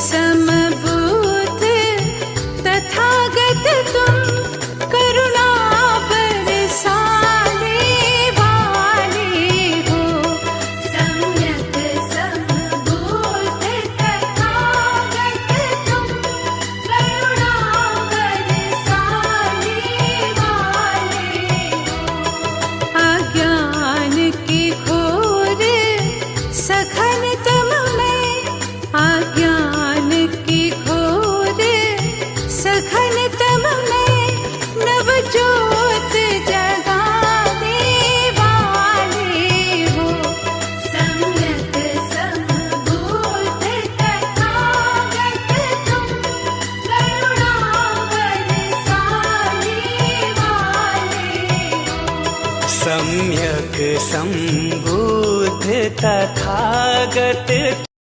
समबुद्ध तथागत तुम करुणा बरसाने वाले हो। सम्यक समबुद्ध तथागत तुम करुणा बरसाने वाले हो। अज्ञान की घोर सघन तुम में, अज्ञान की घोर सघन तुम में नव ज्योत जगाने वाले हो। सम्यक समबुद्ध तथागत तुम करुणा बरसाने वाले हो। सम्यक संबुद्ध तथागत